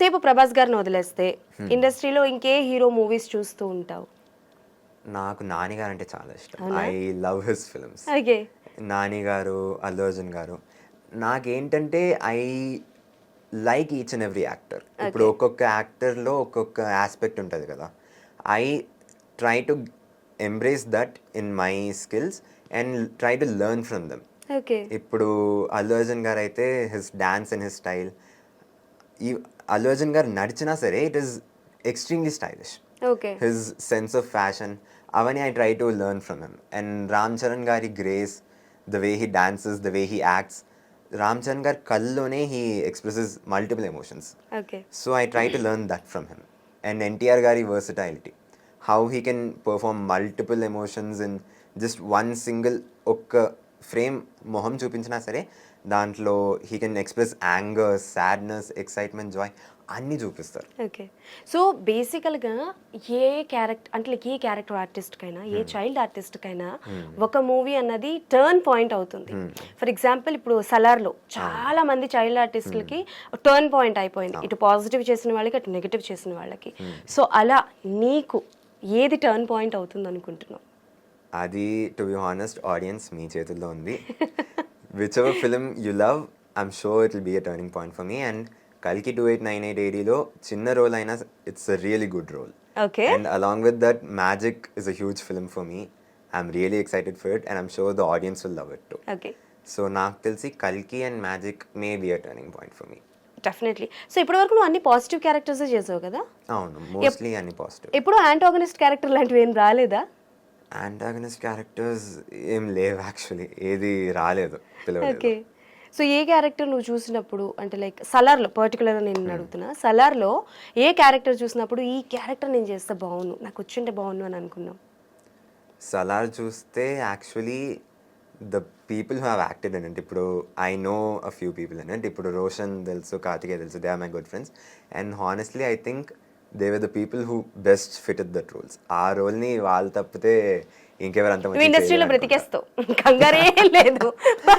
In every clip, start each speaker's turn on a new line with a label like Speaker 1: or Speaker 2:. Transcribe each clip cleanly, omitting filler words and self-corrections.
Speaker 1: సేపు ప్రభాస్ గారిని వదిలేస్తే ఇండస్ట్రీలో ఇంకే హీరో మూవీస్ చూస్తూ ఉంటావు?
Speaker 2: నాకు నాని గారు అంటే చాలా ఇష్టం. I love his films.
Speaker 1: Okay.
Speaker 2: Nani గారు, అల్లు అర్జున్ గారు. నాకేంటంటే I like each and every actor. ఇప్పుడు ఒక్కొక్క యాక్టర్లో ఒక్కొక్క ఆస్పెక్ట్ ఉంటుంది కదా. I try to embrace that in my skills and try to learn from them.
Speaker 1: Okay.
Speaker 2: ఇప్పుడు అల్లు అర్జున్ గారు అయితే his dance and his style, ఈ అల్లు అర్జున్ గారు నడిచినా సరే it is extremely stylish.
Speaker 1: Okay.
Speaker 2: His sense of fashion అవన్నీ I try to learn from him. And Ram Charan గారి grace, the way he dances, the way he acts. Ram Charan గారి కళ్ళలోనే he expresses multiple emotions.
Speaker 1: Okay.
Speaker 2: So I try to learn that from him. And NTR గారి versatility, how he can perform multiple emotions in just one single ఒక్క frame. మొహం చూపించినా సరే దాంట్లో he can express anger, sadness, excitement, joy అన్నీ చూపిస్తారు.
Speaker 1: Okay. So బేసికల్గా a character అంటే లైక్ ఏ క్యారెక్టర్ ఆర్టిస్ట్కైనా, ఏ చైల్డ్ ఆర్టిస్ట్కైనా ఒక మూవీ అన్నది టర్న్ పాయింట్ అవుతుంది. ఫర్ ఎగ్జాంపుల్ ఇప్పుడు సలార్లో చాలా మంది చైల్డ్ ఆర్టిస్టులకి టర్న్ పాయింట్ అయిపోయింది, ఇటు పాజిటివ్ చేసిన వాళ్ళకి అటు నెగిటివ్ చేసిన వాళ్ళకి. సో అలా నీకు ఏది టర్న్ పాయింట్ అవుతుంది అనుకుంటున్నావు?
Speaker 2: అది టు బి హానెస్ట్ ఆడియన్స్ మీ చేతుల్లో ఉంది. whichever film you love, I'm sure it will be a turning point for me. And Kalki 2898 ADలో చిన్న రోల్ అయినా it's a really good role.
Speaker 1: Okay.
Speaker 2: And along with that, Magic is a huge film for me. I'm really excited for it and I'm sure the audience will love it too.
Speaker 1: Okay.
Speaker 2: So నాకు తెలిసి Kalki and Magic may be a turning point for me.
Speaker 1: Definitely. So ఇప్పటి వరకు నువ్వు అన్ని positive characters చేసావు కదా?
Speaker 2: అవును, mostly అన్ని పాజిటివ్.
Speaker 1: ఎప్పుడు యాంటాగనిస్ట్ క్యారెక్టర్ లాంటివి ఏం రాలేదా?
Speaker 2: యాంటాగనిస్ట్ క్యారెక్టర్స్ ఏం లేవు యాక్చువల్లీ, ఏది రాలేదు, పిలవలేదు.
Speaker 1: ఓకే. సో ఏ క్యారెక్టర్ నువ్వు చూసినప్పుడు అంటే లైక్ సలార్లో పర్టికులర్గా నేను అడుగుతున్నా, సలార్లో ఏ క్యారెక్టర్ చూసినప్పుడు ఈ క్యారెక్టర్ నేను చేస్తే బాగుండు, నాకు వచ్చింటే బాగుండు అని అనుకున్నావు?
Speaker 2: సలార్ చూస్తే actually the people who have acted in it, ఇప్పుడు I know a few people in it. ఇప్పుడు రోషన్ తెలుసు, కార్తికేయ తెలుసు, they are my good friends. And honestly I think they were the people who best fitted that roles. ఆ రోల్ని వాళ్ళు తప్పితే ఇంకెవరు అంత మంచి
Speaker 1: ఇండస్ట్రీలో బ్రతికేస్తావు, కంగారే లేదు,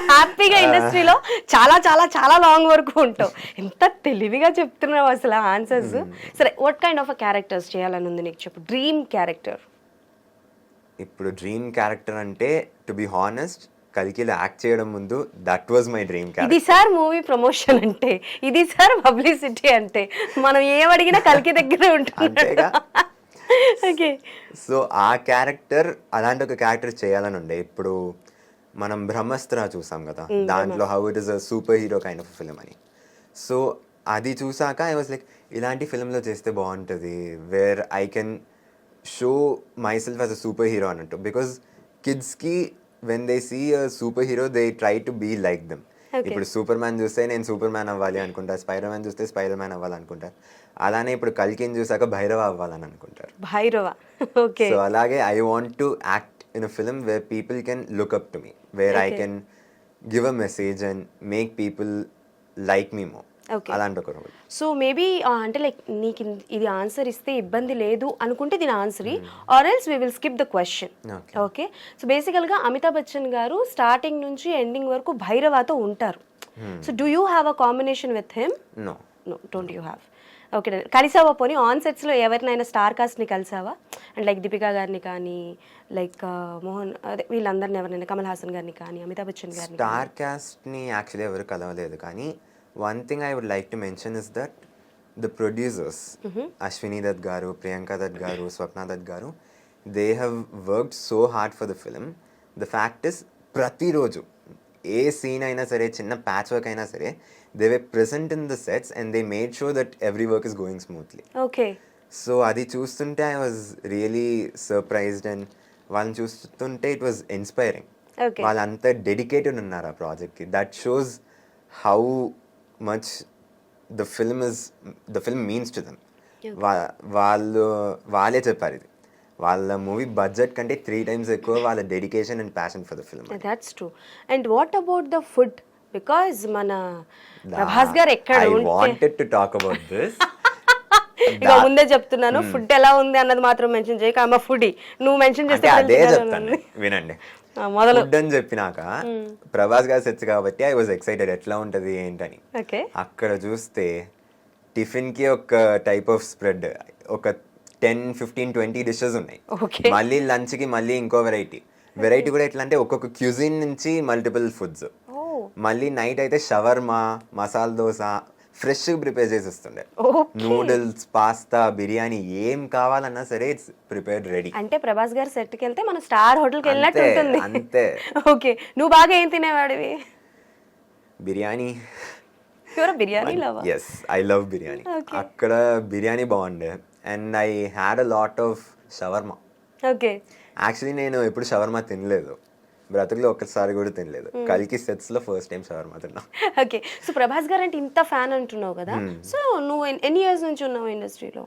Speaker 1: హ్యాపీగా ఇండస్ట్రీలో చాలా చాలా చాలా లాంగ్ వరకు ఉంటావు. ఎంత తెలివిగా చెప్తున్నావు అసలు ఆన్సర్స్. సరే, వాట్ కైండ్ ఆఫ్ క్యారెక్టర్స్ చేయాలని ఉంది నీకు, చెప్పు డ్రీమ్ క్యారెక్టర్.
Speaker 2: ఇప్పుడు డ్రీమ్ క్యారెక్టర్ అంటే టు బి హానెస్ట్ కల్కిలో యాక్ట్ చేయడం ముందు దట్ వాజ్ మై డ్రీమ్
Speaker 1: ఇది
Speaker 2: క్యారెక్టర్.
Speaker 1: సార్ మూవీ ప్రమోషన్ అంటే, ఇది సార్ పబ్లిసిటీ అంటే, మనం ఏమడిగినా కల్కి దగ్గరే
Speaker 2: అంతేగా.
Speaker 1: ఉంటుంది. ఓకే.
Speaker 2: సో ఆ క్యారెక్టర్, అలాంటి ఒక క్యారెక్టర్ చేయాలని ఉండే. ఇప్పుడు మనం బ్రహ్మాస్త్ర చూసాం కదా, దాంట్లో how it is a superhero kind of film అని. సో అది చూసాక ఐ వాజ్ లైక్ ఇలాంటి ఫిల్మ్లో చేస్తే బాగుంటుంది, where I can show myself as a superhero అన్నట్టు. బికాజ్ కిడ్స్కి when they see a superhero they try to be like them. ఇప్పుడు సూపర్ మ్యాన్ చూస్తే నేను సూపర్ మ్యాన్ అవ్వాలి అనుకుంటా, స్పైడర్ మ్యాన్ చూస్తే స్పైడర్ మ్యాన్ అవ్వాలనుకుంటారు. అలానే ఇప్పుడు కల్కిని చూసాక భైరవ అవ్వాలని అనుకుంటారు.
Speaker 1: భైరవ. ఓకే.
Speaker 2: సో అలాగే I want to act in a film where people can look up to me, wear I can give a message and make people like me more. అలాంటి ఒక రోల్.
Speaker 1: సో మేబీ అంటే like నీకు ఇది answer ఇస్తే ఇబ్బంది లేదు అనుకుంటే దీని answer, or else we will skip the question. Okay. So బేసికల్గా అమితాబ్ బచ్చన్ గారు స్టార్టింగ్ నుంచి ఎండింగ్ వరకు భైరవాతో ఉంటారు. So do you have a combination with him?
Speaker 2: No,
Speaker 1: don't you have. Okay. కలిసావా పోనీ ఆన్ సెట్స్లో ఎవరినైనా స్టార్ కాస్ట్ని కలిసావా? అండ్ లైక్ దీపికా గారిని కానీ, లైక్ మోహన్, అదే వీళ్ళందరిని ఎవరైనా, కమల్ హాసన్ గారిని కానీ, అమితాబ్ బచ్చన్ గారిని?
Speaker 2: స్టార్ కాస్ట్ని యాక్చువల్లీ ఎవరు కలవలేదు, కానీ one thing I would like to mention is that the producers Ashwini Dutt గారు, ప్రియాంక దత్ గారు, స్వప్న దత్ గారు, they have worked so hard for the film. The fact is ప్రతిరోజు ఏ సీన్ అయినా సరే, చిన్న ప్యాచ్ వర్క్ అయినా సరే, they were present in the sets and they made sure that every work is going smoothly.
Speaker 1: Okay.
Speaker 2: So అది చూస్తుంటే I was really surprised and వాళ్ళని చూస్తుంటే ఇట్ వాజ్ ఇన్స్పైరింగ్. వాళ్ళంతా డెడికేటెడ్ ఉన్నారు ఆ ప్రాజెక్ట్కి. That shows how much the film means to them. వాళ్ళే చెప్పారు ఇది, వాళ్ళ మూవీ బడ్జెట్ కంటే 3 times ఎక్కువ వాళ్ళ dedication and passion for the film.
Speaker 1: That's true. And what about the food? Because మన ప్రభాస్ గారు ఎక్కడ
Speaker 2: I wanted to talk about this.
Speaker 1: ఇక ముందే చెప్తున్నాను, ఫుడ్ ఎలా ఉంది అన్నది మాత్రం మెన్షన్ చేయక, అమ్మ ఫుడీ నువ్వు మెన్షన్ చేస్తే
Speaker 2: అదే చెప్తాను, వినండి.
Speaker 1: మొదలు
Speaker 2: ఫుడ్ అని చెప్పినాక ప్రభాస్ గారు సెట్స్ కాబట్టి ఐ వాజ్ ఎక్సైటెడ్ ఎట్లా ఉంటది ఏంటని.
Speaker 1: ఓకే
Speaker 2: అక్కడ చూస్తే టిఫిన్ కి ఒక టైప్ ఆఫ్ స్ప్రెడ్, ఒక 10-15-20 డిషెస్ ఉన్నాయి.
Speaker 1: Okay.
Speaker 2: మళ్ళీ లంచ్ కి మళ్ళీ ఇంకో వెరైటీ కూడా ఎట్లా అంటే ఒక్కొక్క క్యూజిన్ నుంచి మల్టిపుల్ ఫుడ్స్. మళ్ళీ నైట్ అయితే shawarma, masala dosa fresh prepare చేసి ఇస్తుండే. నూడిల్స్, పాస్తా, బిర్యానీ ఏం కావాలన్నా సరే ఇట్స్ ప్రిపేర్డ్ రెడీ.
Speaker 1: అంటే ప్రభాస్ గారు సెట్ కి వెళ్తే మనం స్టార్ హోటల్ కి వెళ్ళినట్టు ఉంటుంది.
Speaker 2: అంతే.
Speaker 1: ఓకే, నువ్వు బాగా ఏం తినేవాడివి?
Speaker 2: Biryani.
Speaker 1: Biryani love?
Speaker 2: Yes, I love biryani. అక్కడ బిర్యానీ బాగుండే and I had a lot of shawarma.
Speaker 1: Okay.
Speaker 2: Actually నేను ఎప్పుడు షవర్మా తినలేదు, బ్రతుకులో ఒక్కసారి కూడా తినలేదు. కల్కి సెట్స్ లో ఫస్ట్ టైం షవర్మా తిన్నా.
Speaker 1: ఓకే, సో ప్రభాస్ గారు అంటే ఇంత ఫ్యాన్ అంటున్నావు కదా, సో నువ్వు ఎన్ని ఇయర్స్ నుంచి ఉన్నావు ఇండస్ట్రీలో?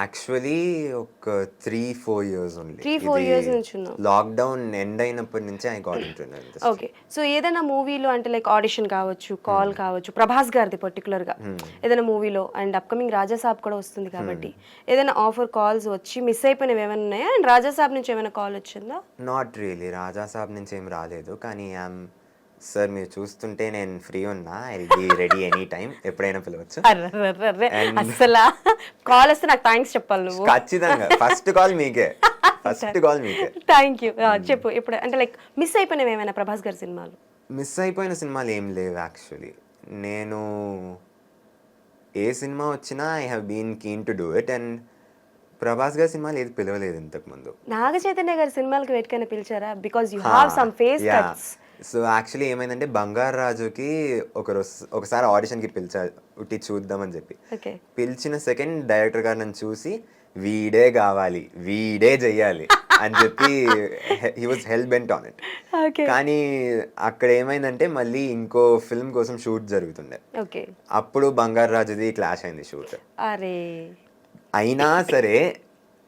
Speaker 2: యాక్చువల్లీ ఒక 3-4 years ఓన్లీ.
Speaker 1: 3-4 years నుంచి ఉన్నావు.
Speaker 2: లాక్డౌన్ ఎండ్ అయినప్పటి నుంచి I got into industry.
Speaker 1: Okay, so ఏదైనా మూవీలో అంటే లైక్ ఆడిషన్ కావచ్చు, కాల్ కావచ్చు, ప్రభాస్ గారిది పర్టికులర్ గా ఏదైనా మూవీలో, అండ్ అప్కమింగ్ రాజాసాబ్ కూడా వస్తుంది కాబట్టి ఏదైనా ఆఫర్ కాల్స్ వచ్చి మిస్ అయిపోయినవి ఏమైనా ఉన్నాయా? అండ్ రాజాసాబ్ నుంచి ఏమైనా కాల్ వచ్చిందా?
Speaker 2: నాట్ రియలీ, రాజాసాబ్ నుంచి ఏం రాలేదు. కానీ సార్ మీరు చూస్తుంటే నేను ఫ్రీ ఉన్నా, I will be ready any time, ఎప్పుడైనా పిలవచ్చు.
Speaker 1: అసలు కాల్ వస్తే నాకు థ్యాంక్స్ చెప్పాలి నువ్వు.
Speaker 2: ఖచ్చితంగా ఫస్ట్ కాల్ మీకే.
Speaker 1: Thank you. చెప్పు ఇప్పుడు అంటే లైక్ మిస్ అయిపోయినవి ఏమైనా ప్రభాస్ గారి సినిమాలు?
Speaker 2: మిస్ అయిపోయిన సినిమాలు ఏం లేవు యాక్చువల్లీ. నేను ఏ సినిమా వచ్చినా I have been keen to do it. And Prabhas గారి సినిమాలు ఏది పిలవలేదు ఇంతకు ముందు.
Speaker 1: నాగ చైతన్య గారి సినిమాలకి వెయిట్కైనా పిలిచారా? Because you have some face cuts.
Speaker 2: So actually ఏమైందంటే బంగారు రాజుకి ఒకసారి ఆడిషన్కి పిలిచారు, ఉట్టి చూద్దామని చెప్పి. పిలిచిన సెకండ్ డైరెక్టర్ గారు నన్ను చూసి వీడే కావాలి, వీడే చెయ్యాలి అని చెప్పి he was hell bent on it. కానీ అక్కడ ఏమైందంటే మళ్ళీ ఇంకో ఫిల్మ్ కోసం షూట్ జరుగుతుండే, అప్పుడు బంగారు రాజుది క్లాష్ అయింది షూట్. అయినా సరే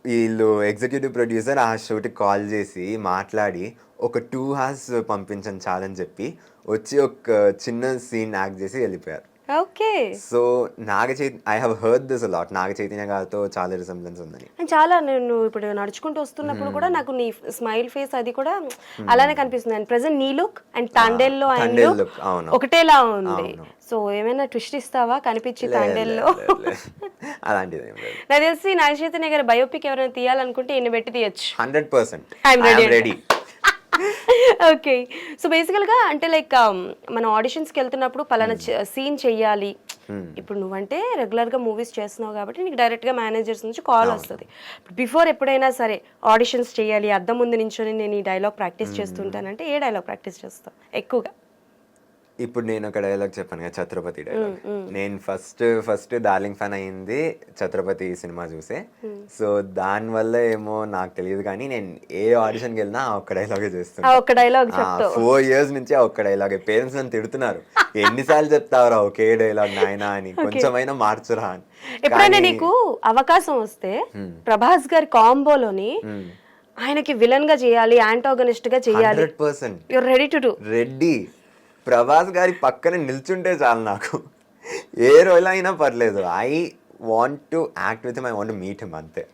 Speaker 2: వీళ్ళు ఎగ్జిక్యూటివ్ ప్రొడ్యూసర్ ఆ షూట్కి కాల్ చేసి మాట్లాడి ఒక 2 hours పంపించండి చాలని చెప్పి వచ్చి ఒక చిన్న సీన్ యాక్ట్ చేసి వెళ్ళిపోయారు.
Speaker 1: Okay,
Speaker 2: so I have heard this a lot. Naga Chaitanya గారితో చాలా రిసెంబ్లెన్స్ ఉందని.
Speaker 1: చాలా నేను ఇప్పుడు నడుచుకుంటూ వస్తున్నప్పుడు కూడా నాకు నీ స్మైల్ ఫేస్ అది కూడా అలానే కనిపిస్తుంది. అండ్ ప్రెసెంట్ నీ లుక్ అండ్ తాండేల్లో ఒకటేలా ఉంది. సో ఏమైనా ట్విస్ట్ ఇస్తావా కనిపించి తాండేల్లో?
Speaker 2: అలాంటిది
Speaker 1: నాకు తెలిసి నాగ చైతన్య గారి బయోపిక్ ఎవరైనా తీయాలనుకుంటే ఎన్ని పెట్టి తీయచ్చు.
Speaker 2: 100%
Speaker 1: ఐఎమ్ రెడీ. ఓకే, సో బేసికల్గా అంటే లైక్ మనం ఆడిషన్స్కి వెళ్తున్నప్పుడు పలానా సీన్ చెయ్యాలి. ఇప్పుడు నువ్వంటే రెగ్యులర్గా మూవీస్ చేస్తున్నావు కాబట్టి నీకు డైరెక్ట్గా మేనేజర్స్ నుంచి కాల్ వస్తుంది. బిఫోర్ ఎప్పుడైనా సరే ఆడిషన్స్ చేయాలి, అద్దం ముందు నించొని నేను ఈ డైలాగ్ ప్రాక్టీస్ చేస్తుంటానంటే ఏ డైలాగ్ ప్రాక్టీస్ చేస్తావు ఎక్కువగా?
Speaker 2: ఇప్పుడు నేను ఒక డైలాగ్ చెప్పాను కదా, ఛత్రపతి డైలాగ్. నేను ఫస్ట్ డార్లింగ్ ఫ్యాన్ అయ్యింది ఛత్రపతి సినిమా చూసే. సో దాని వల్ల ఏమో నాకు తెలియదు కానీ నేను ఏ ఆడిషన్కి వెళ్ళినా ఒక్క డైలాగే చేస్తాను. 4 years నుంచి ఒక్క డైలాగే. పేరెంట్స్ నన్ను తిడుతున్నారు, ఎన్నిసార్లు చెప్తావురా ఒకే డైలాగ్ నాయనా అని, కొంచెమైనా మార్చురా అని.
Speaker 1: ఎప్పుడైనా నీకు అవకాశం వస్తే ప్రభాస్ గారి కాంబోలోని ఆయనకి విలన్ గా చేయాలి, యాంటాగనిస్ట్ గా చేయాలి,
Speaker 2: 100%
Speaker 1: your ready to do?
Speaker 2: Ready. Prabhas గారి పక్కన నిల్చుంటే చాలు నాకు, ఏ రోల్ అయినా పర్లేదు. I want to act with him, I want to meet him, అంతే.